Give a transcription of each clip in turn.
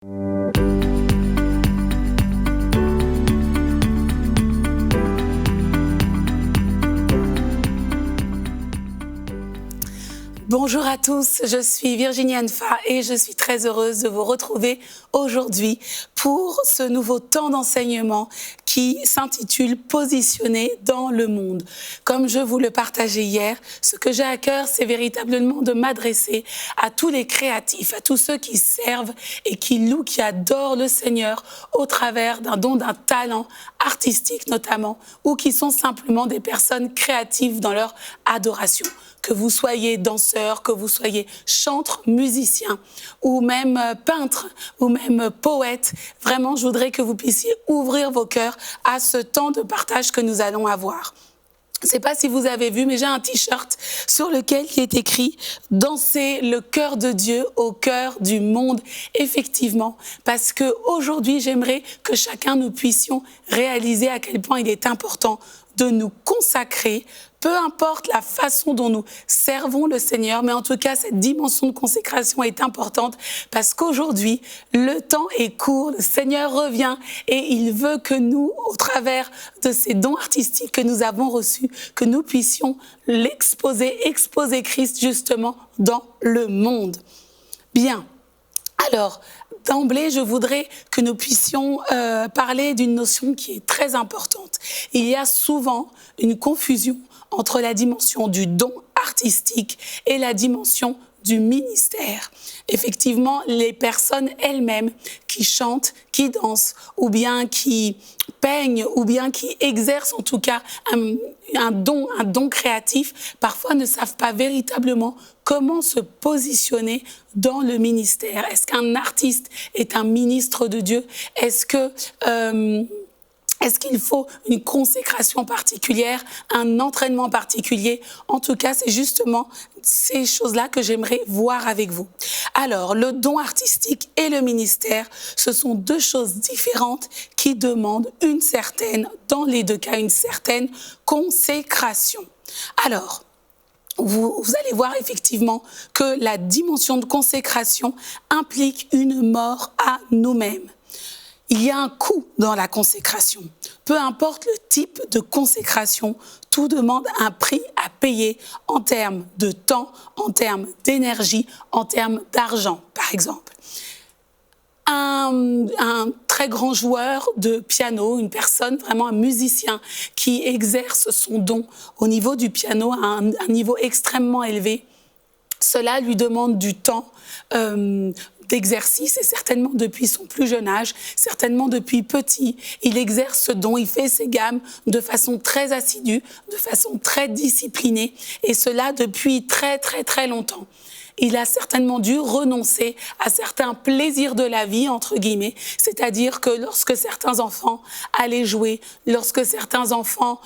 Bonjour à tous, je suis Virginie Anfa et je suis très heureuse de vous retrouver aujourd'hui pour ce nouveau temps d'enseignement qui s'intitule « Positionner dans le monde ». Comme je vous le partageais hier, ce que j'ai à cœur, c'est véritablement de m'adresser à tous les créatifs, à tous ceux qui servent et qui louent, qui adorent le Seigneur au travers d'un don, d'un talent artistique notamment, ou qui sont simplement des personnes créatives dans leur adoration. Que vous soyez danseur, que vous soyez chanteur, musicien, ou même peintre, ou même poète, vraiment, je voudrais que vous puissiez ouvrir vos cœurs à ce temps de partage que nous allons avoir. Je ne sais pas si vous avez vu, mais j'ai un t-shirt sur lequel il est écrit « Danser le cœur de Dieu au cœur du monde ». Effectivement, parce qu'aujourd'hui, j'aimerais que chacun nous puissions réaliser à quel point il est important de nous consacrer, peu importe la façon dont nous servons le Seigneur, mais en tout cas, cette dimension de consécration est importante parce qu'aujourd'hui, le temps est court, le Seigneur revient et il veut que nous, au travers de ces dons artistiques que nous avons reçus, que nous puissions exposer Christ justement dans le monde. Bien. Alors, d'emblée, je voudrais que nous puissions parler d'une notion qui est très importante. Il y a souvent une confusion entre la dimension du don artistique et la dimension du ministère. Effectivement, les personnes elles-mêmes qui chantent, qui dansent, ou bien qui peignent, ou bien qui exercent en tout cas un don créatif, parfois ne savent pas véritablement comment se positionner dans le ministère. Est-ce qu'un artiste est un ministre de Dieu? Est-ce qu'il faut une consécration particulière, un entraînement particulier? En tout cas, c'est justement ces choses-là que j'aimerais voir avec vous. Alors, le don artistique et le ministère, ce sont deux choses différentes qui demandent dans les deux cas, une certaine consécration. Alors, vous allez voir effectivement que la dimension de consécration implique une mort à nous-mêmes. Il y a un coût dans la consécration. Peu importe le type de consécration, tout demande un prix à payer en termes de temps, en termes d'énergie, en termes d'argent, par exemple. Un très grand joueur de piano, une personne, vraiment un musicien qui exerce son don au niveau du piano à un niveau extrêmement élevé, cela lui demande du temps d'exercice et certainement depuis son plus jeune âge, certainement depuis petit, il exerce ce don, il fait ses gammes de façon très assidue, de façon très disciplinée et cela depuis très très très longtemps. Il a certainement dû renoncer à certains plaisirs de la vie, entre guillemets, c'est-à-dire que lorsque certains enfants allaient jouer, lorsque certains enfants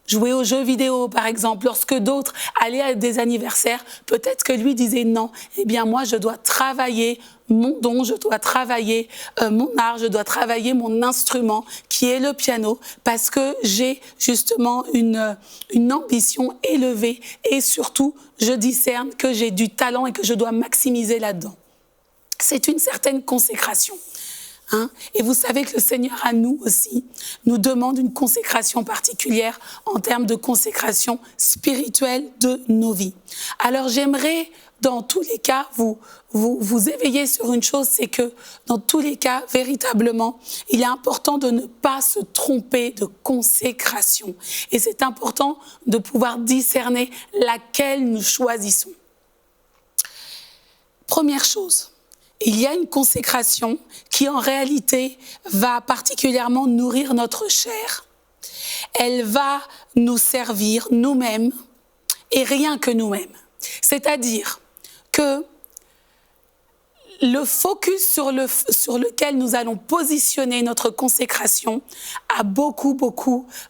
jouaient aux jeux vidéo, par exemple, lorsque d'autres allaient à des anniversaires, peut-être que lui disait non, eh bien moi je dois travailler mon don, je dois travailler mon art, je dois travailler mon instrument qui est le piano parce que j'ai justement une ambition élevée et surtout je discerne que j'ai du talent et que je dois maximiser là-dedans. C'est une certaine consécration. Et vous savez que le Seigneur à nous aussi nous demande une consécration particulière en termes de consécration spirituelle de nos vies. Alors j'aimerais dans tous les cas vous éveiller sur une chose, c'est que dans tous les cas véritablement il est important de ne pas se tromper de consécration et c'est important de pouvoir discerner laquelle nous choisissons. Première chose, il y a une consécration qui en réalité va particulièrement nourrir notre chair. Elle va nous servir nous-mêmes et rien que nous-mêmes. C'est-à-dire que le focus sur lequel nous allons positionner notre consécration a beaucoup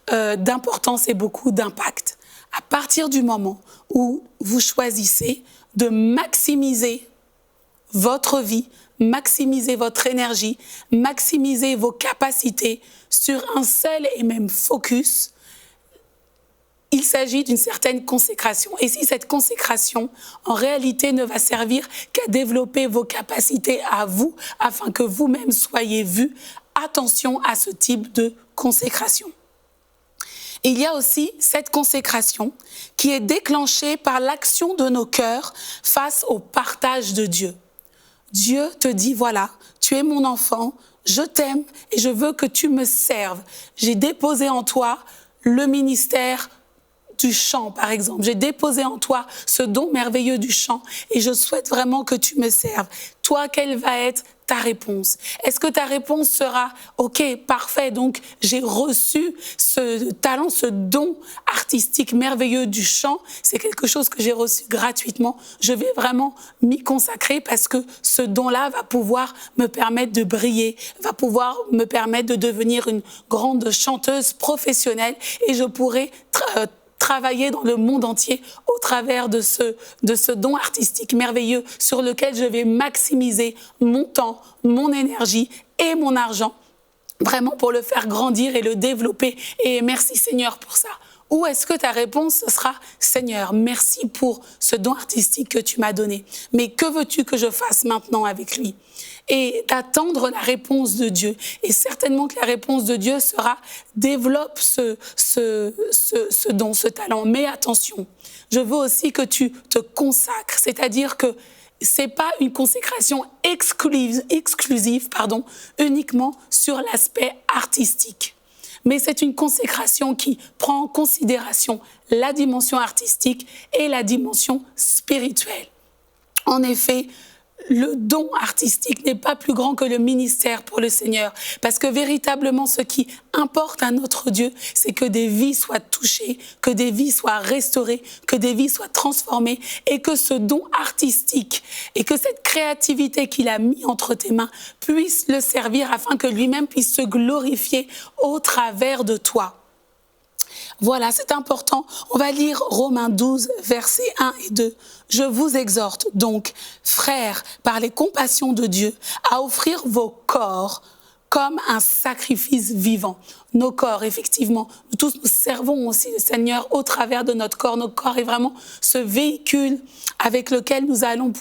d'importance et beaucoup d'impact. À partir du moment où vous choisissez de maximiser votre vie, maximiser votre énergie, maximiser vos capacités sur un seul et même focus, il s'agit d'une certaine consécration. Et si cette consécration, en réalité, ne va servir qu'à développer vos capacités à vous, afin que vous-même soyez vus, attention à ce type de consécration. Il y a aussi cette consécration qui est déclenchée par l'action de nos cœurs face au partage de Dieu. Dieu te dit, voilà, tu es mon enfant, je t'aime et je veux que tu me serves. J'ai déposé en toi le ministère du chant, par exemple. J'ai déposé en toi ce don merveilleux du chant et je souhaite vraiment que tu me serves. Toi, quelle va être ta réponse? Est-ce que ta réponse sera « Ok, parfait, donc j'ai reçu ce talent, ce don artistique merveilleux du chant, c'est quelque chose que j'ai reçu gratuitement, je vais vraiment m'y consacrer parce que ce don-là va pouvoir me permettre de briller, va pouvoir me permettre de devenir une grande chanteuse professionnelle et je pourrai travailler dans le monde entier au travers de ce don artistique merveilleux sur lequel je vais maximiser mon temps, mon énergie et mon argent, vraiment pour le faire grandir et le développer. Et merci Seigneur pour ça. Ou est-ce que ta réponse sera « Seigneur, merci pour ce don artistique que tu m'as donné, mais que veux-tu que je fasse maintenant avec lui ?» Et d'attendre la réponse de Dieu. Et certainement que la réponse de Dieu sera « Développe ce don, ce talent. » Mais attention, je veux aussi que tu te consacres, c'est-à-dire que ce n'est pas une consécration exclusive, uniquement sur l'aspect artistique. Mais c'est une consécration qui prend en considération la dimension artistique et la dimension spirituelle. En effet, le don artistique n'est pas plus grand que le ministère pour le Seigneur. Parce que véritablement, ce qui importe à notre Dieu, c'est que des vies soient touchées, que des vies soient restaurées, que des vies soient transformées et que ce don artistique et que cette créativité qu'il a mis entre tes mains puisse le servir afin que lui-même puisse se glorifier au travers de toi. Voilà, c'est important. On va lire Romains 12, versets 1 et 2. « Je vous exhorte donc, frères, par les compassions de Dieu, à offrir vos corps comme un sacrifice vivant. » Nos corps, effectivement, nous tous nous servons aussi le Seigneur au travers de notre corps. Notre corps est vraiment ce véhicule avec lequel nous allons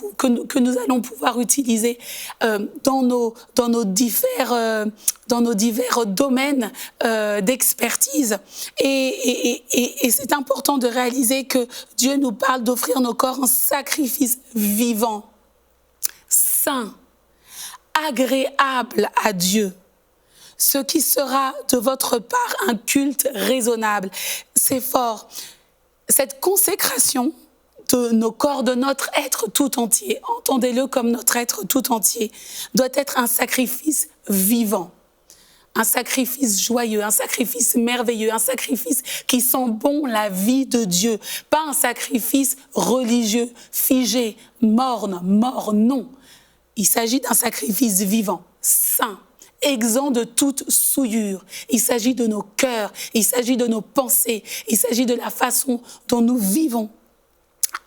pouvoir utiliser dans nos divers domaines d'expertise. Et c'est important de réaliser que Dieu nous parle d'offrir nos corps en sacrifice vivant, saint, agréable à Dieu. Ce qui sera de votre part un culte raisonnable. C'est fort. Cette consécration de nos corps, de notre être tout entier, entendez-le comme notre être tout entier, doit être un sacrifice vivant, un sacrifice joyeux, un sacrifice merveilleux, un sacrifice qui sent bon la vie de Dieu, pas un sacrifice religieux, figé, morne, mort, non. Il s'agit d'un sacrifice vivant, saint, exempt de toute souillure. Il s'agit de nos cœurs, il s'agit de nos pensées, il s'agit de la façon dont nous vivons.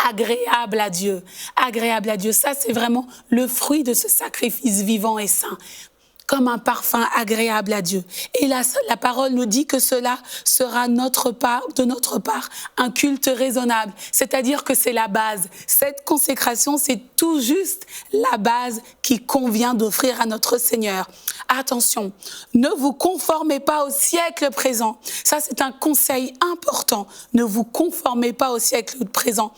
Agréable à Dieu, agréable à Dieu. Ça, c'est vraiment le fruit de ce sacrifice vivant et saint, comme un parfum agréable à Dieu. Et là, la parole nous dit que cela sera de notre part, un culte raisonnable. C'est-à-dire que c'est la base. Cette consécration, c'est tout juste la base qui convient d'offrir à notre Seigneur. Attention, ne vous conformez pas au siècle présent. Ça, c'est un conseil important. Ne vous conformez pas au siècle présent.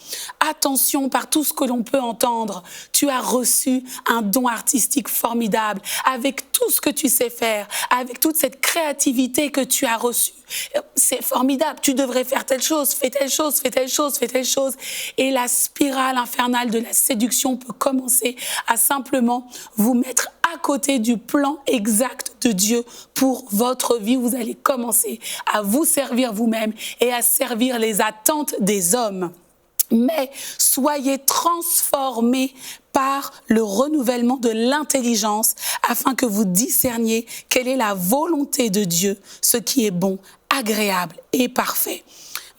Attention, par tout ce que l'on peut entendre, tu as reçu un don artistique formidable avec tout ce que tu sais faire, avec toute cette créativité que tu as reçue. C'est formidable, tu devrais faire telle chose, fais telle chose, fais telle chose, fais telle chose. Et la spirale infernale de la séduction peut commencer à simplement vous mettre à côté du plan exact de Dieu pour votre vie. Vous allez commencer à vous servir vous-même et à servir les attentes des hommes. Mais soyez transformés par le renouvellement de l'intelligence afin que vous discerniez quelle est la volonté de Dieu, ce qui est bon, agréable et parfait.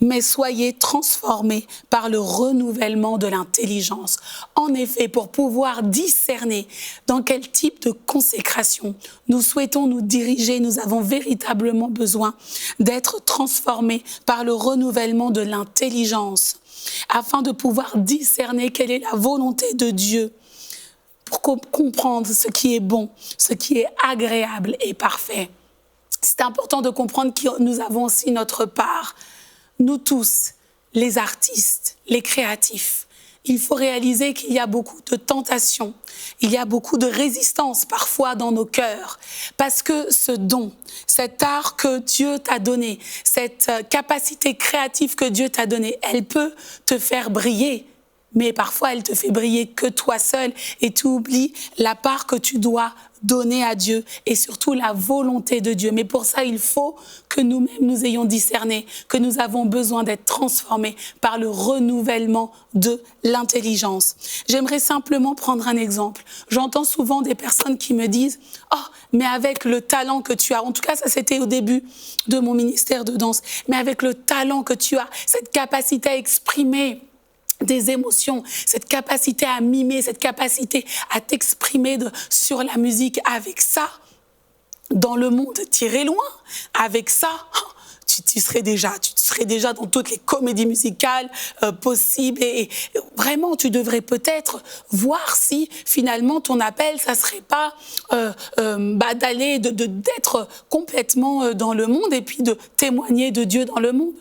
mais soyez transformés par le renouvellement de l'intelligence. En effet, pour pouvoir discerner dans quel type de consécration nous souhaitons nous diriger, nous avons véritablement besoin d'être transformés par le renouvellement de l'intelligence, afin de pouvoir discerner quelle est la volonté de Dieu, pour comprendre ce qui est bon, ce qui est agréable et parfait. C'est important de comprendre que nous avons aussi notre part. Nous tous, les artistes, les créatifs, il faut réaliser qu'il y a beaucoup de tentations, il y a beaucoup de résistance parfois dans nos cœurs, parce que ce don, cet art que Dieu t'a donné, cette capacité créative que Dieu t'a donnée, elle peut te faire briller. Mais parfois, elle te fait briller que toi seul et tu oublies la part que tu dois donner à Dieu et surtout la volonté de Dieu. Mais pour ça, il faut que nous-mêmes nous ayons discerné que nous avons besoin d'être transformés par le renouvellement de l'intelligence. J'aimerais simplement prendre un exemple. J'entends souvent des personnes qui me disent « Oh, mais avec le talent que tu as, en tout cas ça c'était au début de mon ministère de danse, mais avec le talent que tu as, cette capacité à exprimer des émotions, cette capacité à mimer, cette capacité à t'exprimer sur la musique, avec ça, dans le monde, t'irais loin. Avec ça, tu serais déjà dans toutes les comédies musicales possibles. Et vraiment, tu devrais peut-être voir si finalement ton appel, ça serait pas d'aller, d'être complètement dans le monde et puis de témoigner de Dieu dans le monde.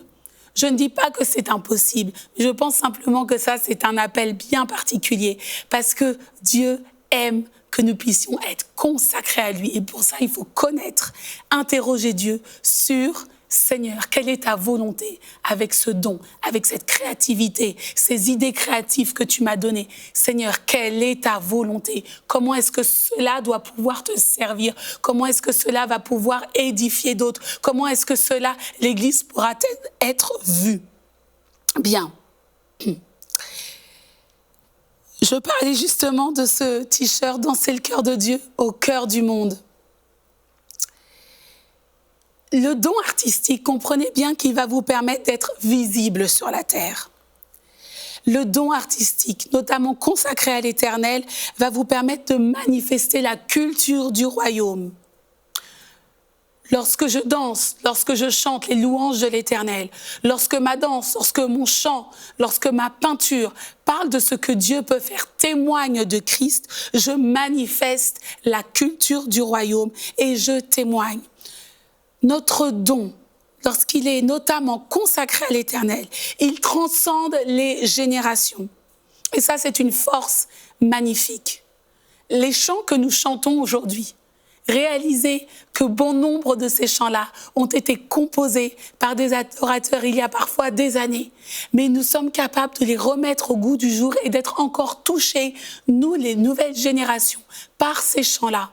Je ne dis pas que c'est impossible. Je pense simplement que ça, c'est un appel bien particulier parce que Dieu aime que nous puissions être consacrés à lui. Et pour ça, il faut connaître, interroger Dieu sur Seigneur, quelle est ta volonté avec ce don, avec cette créativité, ces idées créatives que tu m'as données. Seigneur, quelle est ta volonté? Comment est-ce que cela doit pouvoir te servir? Comment est-ce que cela va pouvoir édifier d'autres? Comment est-ce que cela, l'Église pourra être vue? Bien. Je parlais justement de ce t-shirt « Danser le cœur de Dieu au cœur du monde ». Le don artistique, comprenez bien qu'il va vous permettre d'être visible sur la terre. Le don artistique, notamment consacré à l'Éternel, va vous permettre de manifester la culture du royaume. Lorsque je danse, lorsque je chante les louanges de l'Éternel, lorsque ma danse, lorsque mon chant, lorsque ma peinture parle de ce que Dieu peut faire, témoigne de Christ, je manifeste la culture du royaume et je témoigne. Notre don, lorsqu'il est notamment consacré à l'Éternel, il transcende les générations. Et ça, c'est une force magnifique. Les chants que nous chantons aujourd'hui, réalisez que bon nombre de ces chants-là ont été composés par des adorateurs il y a parfois des années. Mais nous sommes capables de les remettre au goût du jour et d'être encore touchés, nous, les nouvelles générations, par ces chants-là.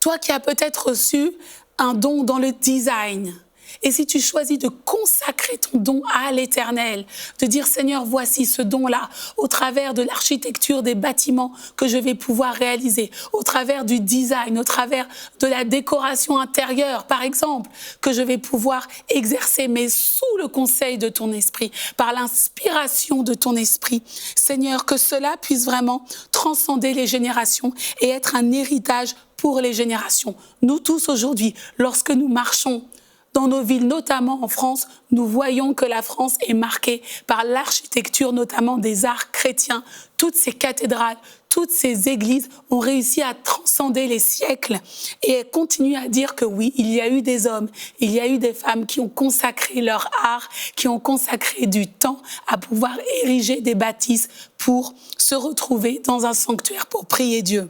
Toi qui as peut-être reçu un don dans le design. Et si tu choisis de consacrer ton don à l'Éternel, de dire Seigneur, voici ce don-là, au travers de l'architecture des bâtiments que je vais pouvoir réaliser, au travers du design, au travers de la décoration intérieure, par exemple, que je vais pouvoir exercer, mais sous le conseil de ton esprit, par l'inspiration de ton esprit. Seigneur, que cela puisse vraiment transcender les générations et être un héritage pour les générations. Nous tous aujourd'hui, lorsque nous marchons dans nos villes, notamment en France, nous voyons que la France est marquée par l'architecture, notamment des arts chrétiens. Toutes ces cathédrales, toutes ces églises ont réussi à transcender les siècles et continuent à dire que oui, il y a eu des hommes, il y a eu des femmes qui ont consacré leur art, qui ont consacré du temps à pouvoir ériger des bâtisses pour se retrouver dans un sanctuaire pour prier Dieu.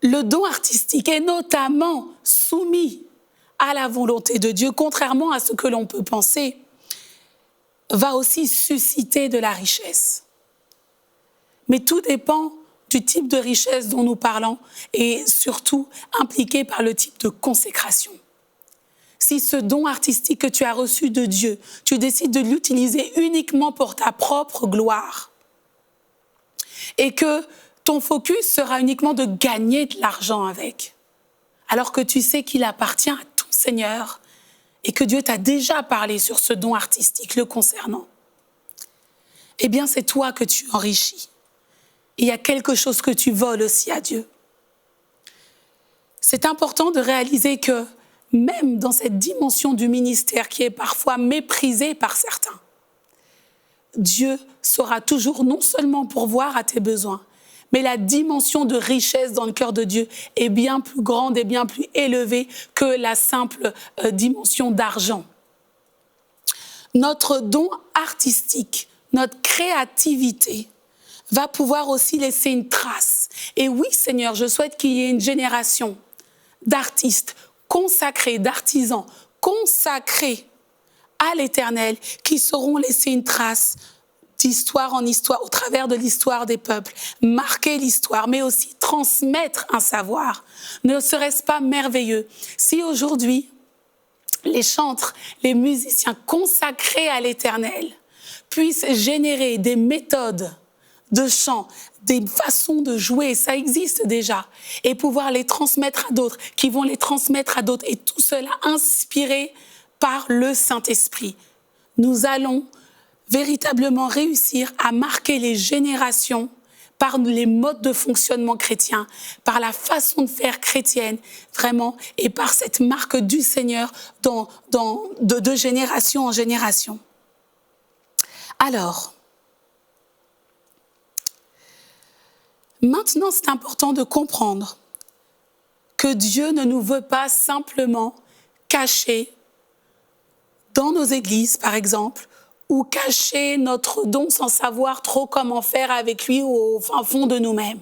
Le don artistique est notamment soumis à la volonté de Dieu, contrairement à ce que l'on peut penser, va aussi susciter de la richesse. Mais tout dépend du type de richesse dont nous parlons et surtout impliqué par le type de consécration. Si ce don artistique que tu as reçu de Dieu, tu décides de l'utiliser uniquement pour ta propre gloire et que ton focus sera uniquement de gagner de l'argent avec, alors que tu sais qu'il appartient à ton Seigneur et que Dieu t'a déjà parlé sur ce don artistique le concernant, eh bien c'est toi que tu enrichis. Il y a quelque chose que tu voles aussi à Dieu. C'est important de réaliser que même dans cette dimension du ministère qui est parfois méprisée par certains, Dieu saura toujours non seulement pourvoir à tes besoins, mais la dimension de richesse dans le cœur de Dieu est bien plus grande et bien plus élevée que la simple dimension d'argent. Notre don artistique, notre créativité va pouvoir aussi laisser une trace. Et oui, Seigneur, je souhaite qu'il y ait une génération d'artistes consacrés, d'artisans consacrés à l'Éternel qui sauront laisser une trace d'histoire en histoire, au travers de l'histoire des peuples, marquer l'histoire, mais aussi transmettre un savoir. Ne serait-ce pas merveilleux si aujourd'hui, les chantres, les musiciens consacrés à l'Éternel puissent générer des méthodes de chant, des façons de jouer, ça existe déjà, et pouvoir les transmettre à d'autres, qui vont les transmettre à d'autres, et tout cela inspiré par le Saint-Esprit. Nous allons véritablement réussir à marquer les générations par les modes de fonctionnement chrétiens, par la façon de faire chrétienne, vraiment, et par cette marque du Seigneur de génération en génération. Alors, maintenant, c'est important de comprendre que Dieu ne nous veut pas simplement cacher dans nos églises, par exemple, ou cacher notre don sans savoir trop comment faire avec lui au fin fond de nous-mêmes.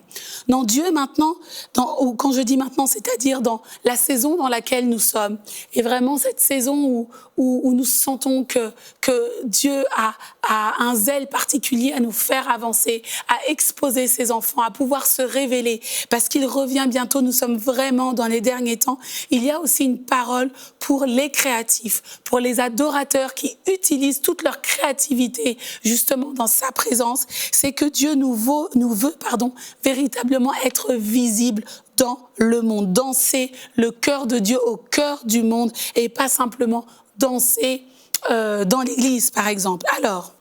Non, Dieu maintenant, ou quand je dis maintenant, c'est-à-dire dans la saison dans laquelle nous sommes, et vraiment cette saison où nous sentons que Dieu a un zèle particulier à nous faire avancer, à exposer ses enfants, à pouvoir se révéler, parce qu'il revient bientôt, nous sommes vraiment dans les derniers temps. Il y a aussi une parole pour les créatifs, pour les adorateurs qui utilisent toute leur créativité justement dans sa présence. C'est que Dieu nous veut véritablement être visible dans le monde, danser le cœur de Dieu au cœur du monde et pas simplement danser dans l'église, par exemple. Alors,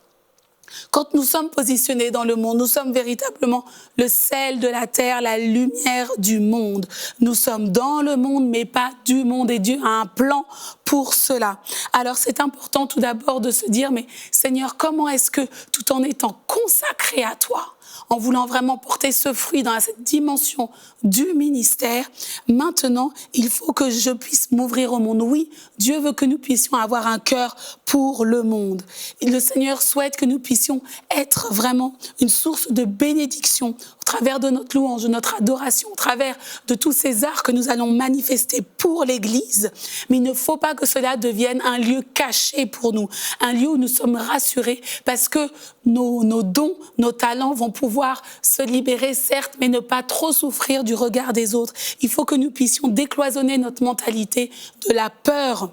quand nous sommes positionnés dans le monde, nous sommes véritablement le sel de la terre, la lumière du monde. Nous sommes dans le monde, mais pas du monde. Et Dieu a un plan pour cela. Alors c'est important tout d'abord de se dire, mais Seigneur, comment est-ce que tout en étant consacré à toi, en voulant vraiment porter ce fruit dans cette dimension du ministère, maintenant, il faut que je puisse m'ouvrir au monde. Oui, Dieu veut que nous puissions avoir un cœur pour le monde. Et le Seigneur souhaite que nous puissions être vraiment une source de bénédiction au travers de notre louange, de notre adoration, au travers de tous ces arts que nous allons manifester pour l'Église. Mais il ne faut pas que cela devienne un lieu caché pour nous, un lieu où nous sommes rassurés parce que nos dons, nos talents vont pouvoir se libérer, certes, mais ne pas trop souffrir du regard des autres. Il faut que nous puissions décloisonner notre mentalité de la peur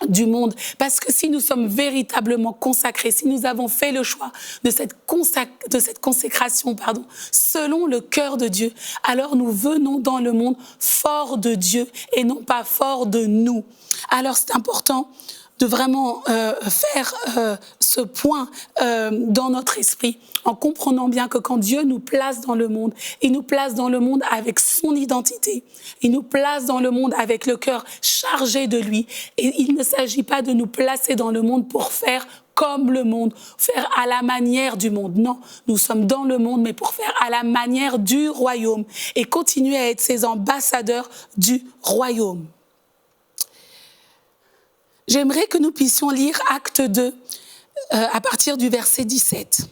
du monde, parce que si nous sommes véritablement consacrés, si nous avons fait le choix de cette consécration, selon le cœur de Dieu, alors nous venons dans le monde forts de Dieu et non pas forts de nous. Alors c'est important de vraiment faire ce point dans notre esprit, en comprenant bien que quand Dieu nous place dans le monde, il nous place dans le monde avec son identité, il nous place dans le monde avec le cœur chargé de lui, et il ne s'agit pas de nous placer dans le monde pour faire comme le monde, faire à la manière du monde. Non, nous sommes dans le monde, mais pour faire à la manière du royaume, et continuer à être ces ambassadeurs du royaume. J'aimerais que nous puissions lire Acte 2 à partir du verset 17.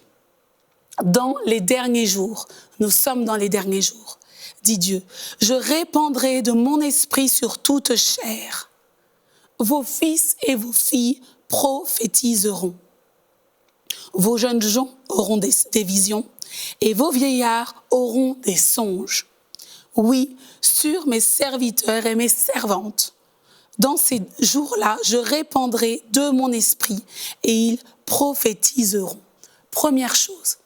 Dans les derniers jours, nous sommes dans les derniers jours, dit Dieu, je répandrai de mon esprit sur toute chair. Vos fils et vos filles prophétiseront. Vos jeunes gens auront des visions et vos vieillards auront des songes. Oui, sur mes serviteurs et mes servantes, dans ces jours-là, je répandrai de mon esprit et ils prophétiseront. Première chose,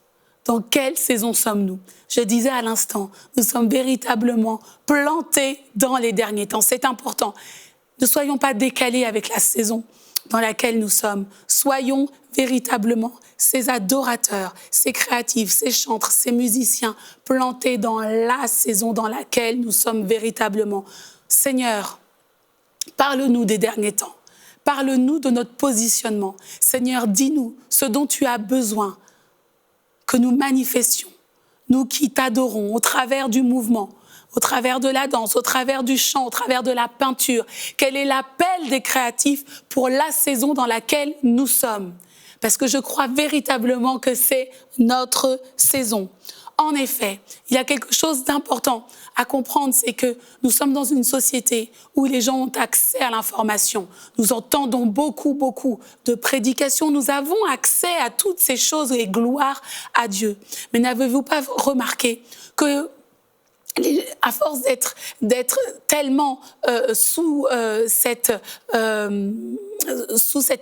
dans quelle saison sommes-nous? Je disais à l'instant, nous sommes véritablement plantés dans les derniers temps. C'est important. Ne soyons pas décalés avec la saison dans laquelle nous sommes. Soyons véritablement ces adorateurs, ces créatifs, ces chantres, ces musiciens plantés dans la saison dans laquelle nous sommes véritablement. Seigneur, parle-nous des derniers temps. Parle-nous de notre positionnement. Seigneur, dis-nous ce dont tu as besoin que nous manifestions, nous qui t'adorons au travers du mouvement, au travers de la danse, au travers du chant, au travers de la peinture. Quel est l'appel des créatifs pour la saison dans laquelle nous sommes? Parce que je crois véritablement que c'est notre saison. En effet, il y a quelque chose d'important à comprendre, c'est que nous sommes dans une société où les gens ont accès à l'information. Nous entendons beaucoup de prédications. Nous avons accès à toutes ces choses et gloire à Dieu. Mais n'avez-vous pas remarqué que à force d'être tellement sous cette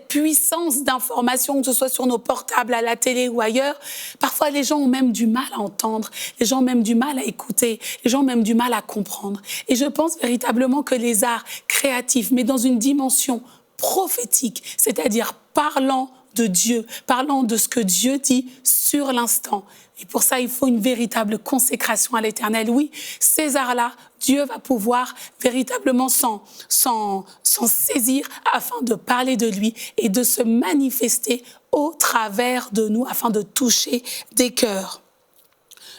puissance d'information, que ce soit sur nos portables, à la télé ou ailleurs, parfois les gens ont même du mal à entendre, les gens ont même du mal à écouter, les gens ont même du mal à comprendre. Et je pense véritablement que les arts créatifs, mais dans une dimension prophétique, c'est-à-dire parlant de Dieu, parlant de ce que Dieu dit sur l'instant. Et pour ça, il faut une véritable consécration à l'Éternel. Oui, ces arts-là, Dieu va pouvoir véritablement s'en saisir afin de parler de lui et de se manifester au travers de nous, afin de toucher des cœurs.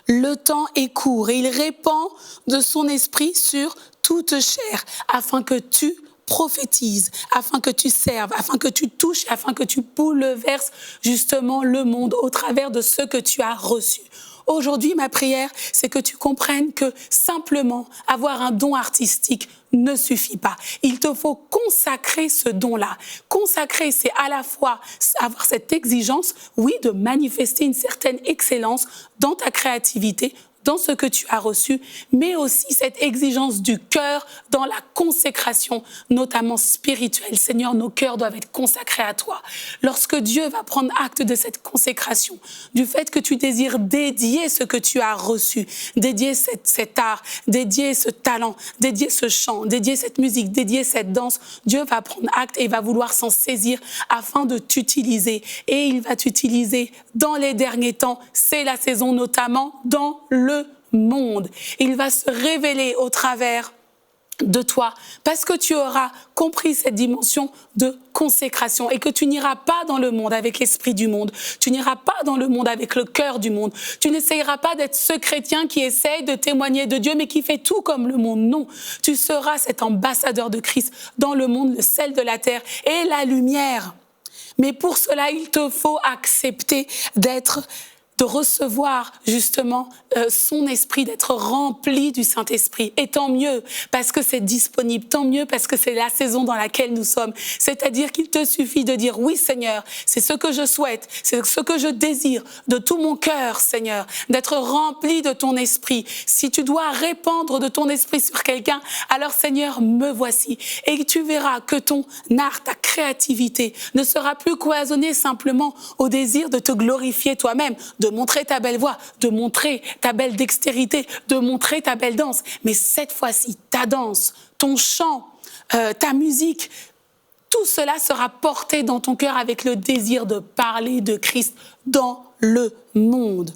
Le temps est court et il répand de son esprit sur toute chair, afin que tu prophétises, afin que tu serves, afin que tu touches, afin que tu bouleverses justement le monde au travers de ce que tu as reçu. Aujourd'hui, ma prière, c'est que tu comprennes que simplement avoir un don artistique ne suffit pas. Il te faut consacrer ce don-là. Consacrer, c'est à la fois avoir cette exigence, oui, de manifester une certaine excellence dans ta créativité, dans ce que tu as reçu, mais aussi cette exigence du cœur dans la consécration, notamment spirituelle. Seigneur, nos cœurs doivent être consacrés à toi. Lorsque Dieu va prendre acte de cette consécration, du fait que tu désires dédier ce que tu as reçu, dédier cet art, dédier ce talent, dédier ce chant, dédier cette musique, dédier cette danse, Dieu va prendre acte et va vouloir s'en saisir afin de t'utiliser. Et il va t'utiliser dans les derniers temps. C'est la saison notamment dans le monde. Il va se révéler au travers de toi, parce que tu auras compris cette dimension de consécration et que tu n'iras pas dans le monde avec l'esprit du monde, tu n'iras pas dans le monde avec le cœur du monde, tu n'essayeras pas d'être ce chrétien qui essaye de témoigner de Dieu mais qui fait tout comme le monde. Non, tu seras cet ambassadeur de Christ dans le monde, le sel de la terre et la lumière. Mais pour cela, il te faut accepter de recevoir justement son esprit, d'être rempli du Saint-Esprit. Et tant mieux, parce que c'est disponible, tant mieux, parce que c'est la saison dans laquelle nous sommes. C'est-à-dire qu'il te suffit de dire, oui Seigneur, c'est ce que je souhaite, c'est ce que je désire de tout mon cœur, Seigneur, d'être rempli de ton esprit. Si tu dois répandre de ton esprit sur quelqu'un, alors Seigneur, me voici. Et tu verras que ton art, ta créativité ne sera plus cloisonnée simplement au désir de te glorifier toi-même, de montrer ta belle voix, de montrer ta belle dextérité, de montrer ta belle danse. Mais cette fois-ci, ta danse, ton chant, ta musique, tout cela sera porté dans ton cœur avec le désir de parler de Christ dans le monde.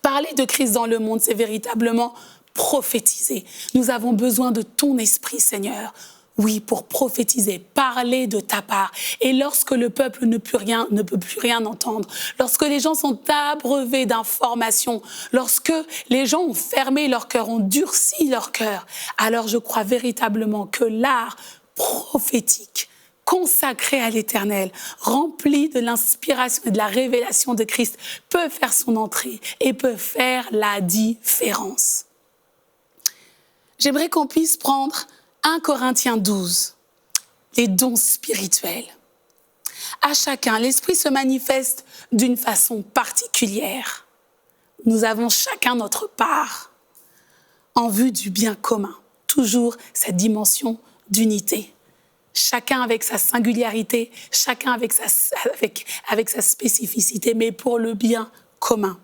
Parler de Christ dans le monde, c'est véritablement prophétiser. Nous avons besoin de ton esprit, Seigneur. Oui, pour prophétiser, parler de ta part. Et lorsque le peuple ne peut plus rien entendre, lorsque les gens sont abreuvés d'informations, lorsque les gens ont fermé leur cœur, ont durci leur cœur, alors je crois véritablement que l'art prophétique, consacré à l'Éternel, rempli de l'inspiration et de la révélation de Christ, peut faire son entrée et peut faire la différence. J'aimerais qu'on puisse prendre 1 Corinthiens 12, les dons spirituels. À chacun, l'Esprit se manifeste d'une façon particulière. Nous avons chacun notre part en vue du bien commun. Toujours cette dimension d'unité. Chacun avec sa singularité, chacun avec sa spécificité, mais pour le bien commun.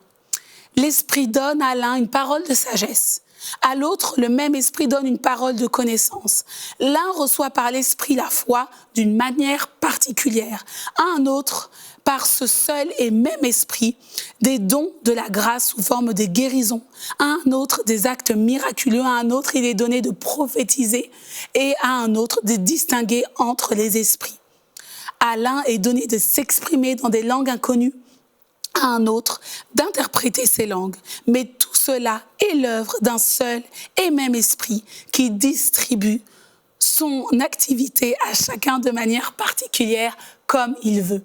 L'Esprit donne à l'un une parole de sagesse, À l'autre, le même esprit donne une parole de connaissance. L'un reçoit par l'esprit la foi d'une manière particulière. À un autre, par ce seul et même esprit, des dons de la grâce sous forme de guérison. À un autre, des actes miraculeux. À un autre, il est donné de prophétiser. Et à un autre, de distinguer entre les esprits. À l'un est donné de s'exprimer dans des langues inconnues. À un autre, d'interpréter ces langues. Mais tout cela est l'œuvre d'un seul et même esprit qui distribue son activité à chacun de manière particulière comme il veut.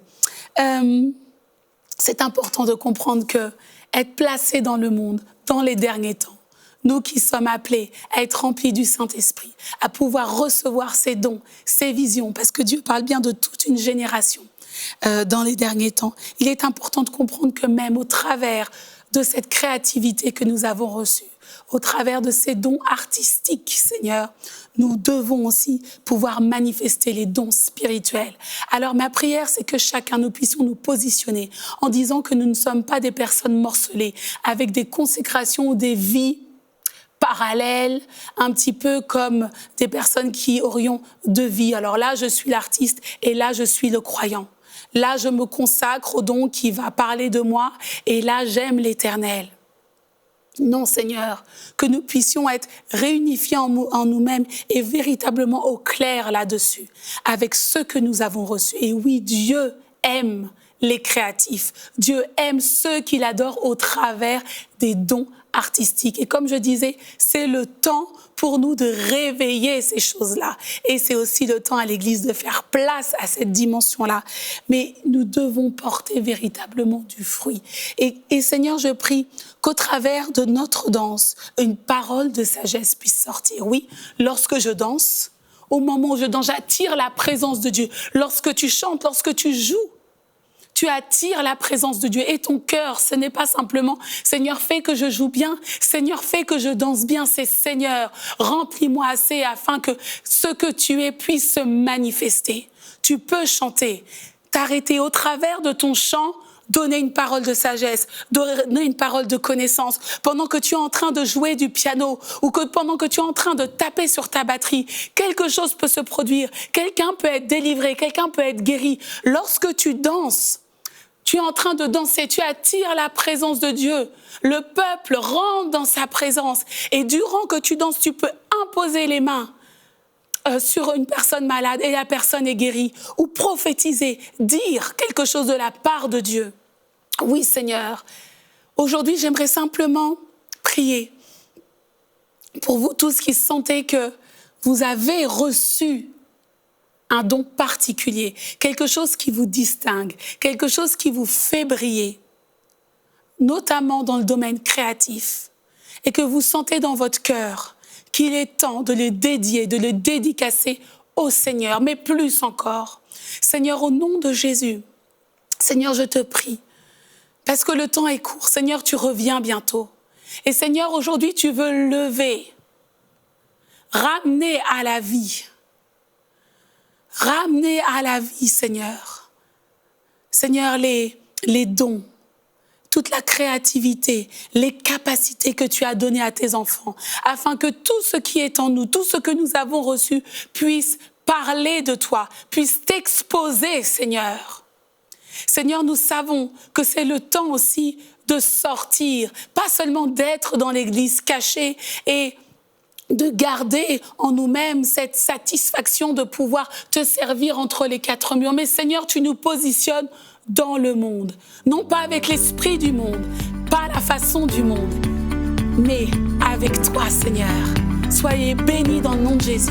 C'est important de comprendre que être placé dans le monde, dans les derniers temps, nous qui sommes appelés à être remplis du Saint-Esprit, à pouvoir recevoir ces dons, ces visions, parce que Dieu parle bien de toute une génération dans les derniers temps. Il est important de comprendre que même au travers de cette créativité que nous avons reçue, au travers de ces dons artistiques, Seigneur, nous devons aussi pouvoir manifester les dons spirituels. Alors ma prière, c'est que chacun, nous puissions nous positionner en disant que nous ne sommes pas des personnes morcelées, avec des consécrations ou des vies parallèles, un petit peu comme des personnes qui aurions deux vies. Alors là, je suis l'artiste et là, je suis le croyant. Là, je me consacre au don qui va parler de moi et là, j'aime l'Éternel. Non, Seigneur, que nous puissions être réunifiés en nous-mêmes et véritablement au clair là-dessus, avec ce que nous avons reçu. Et oui, Dieu aime les créatifs. Dieu aime ceux qu'il adore au travers des dons artistiques. Et comme je disais, c'est le temps pour nous de réveiller ces choses-là. Et c'est aussi le temps à l'Église de faire place à cette dimension-là. Mais nous devons porter véritablement du fruit. Et Seigneur, je prie qu'au travers de notre danse, une parole de sagesse puisse sortir. Oui, lorsque je danse, au moment où je danse, j'attire la présence de Dieu. Lorsque tu chantes, lorsque tu joues, tu attires la présence de Dieu et ton cœur, ce n'est pas simplement « Seigneur, fais que je joue bien, Seigneur, fais que je danse bien », c'est « Seigneur, remplis-moi assez afin que ce que tu es puisse se manifester ». Tu peux chanter, t'arrêter au travers de ton chant, donner une parole de sagesse, donner une parole de connaissance. Pendant que tu es en train de jouer du piano ou que pendant que tu es en train de taper sur ta batterie, quelque chose peut se produire. Quelqu'un peut être délivré, quelqu'un peut être guéri. Lorsque tu danses, tu es en train de danser, tu attires la présence de Dieu. Le peuple rentre dans sa présence. Et durant que tu danses, tu peux imposer les mains sur une personne malade et la personne est guérie. Ou prophétiser, dire quelque chose de la part de Dieu. Oui, Seigneur. Aujourd'hui, j'aimerais simplement prier pour vous tous qui sentez que vous avez reçu un don particulier, quelque chose qui vous distingue, quelque chose qui vous fait briller, notamment dans le domaine créatif, et que vous sentez dans votre cœur qu'il est temps de le dédier, de le dédicacer au Seigneur, mais plus encore. Seigneur, au nom de Jésus, Seigneur, je te prie, parce que le temps est court. Seigneur, tu reviens bientôt. Et Seigneur, aujourd'hui, tu veux lever, ramener à la vie, Seigneur. Seigneur, les dons, toute la créativité, les capacités que tu as données à tes enfants, afin que tout ce qui est en nous, tout ce que nous avons reçu, puisse parler de toi, puisse t'exposer, Seigneur. Seigneur, nous savons que c'est le temps aussi de sortir, pas seulement d'être dans l'église cachée et de garder en nous-mêmes cette satisfaction de pouvoir te servir entre les quatre murs. Mais Seigneur, tu nous positionnes dans le monde, non pas avec l'esprit du monde, pas la façon du monde, mais avec toi, Seigneur. Soyez bénis dans le nom de Jésus.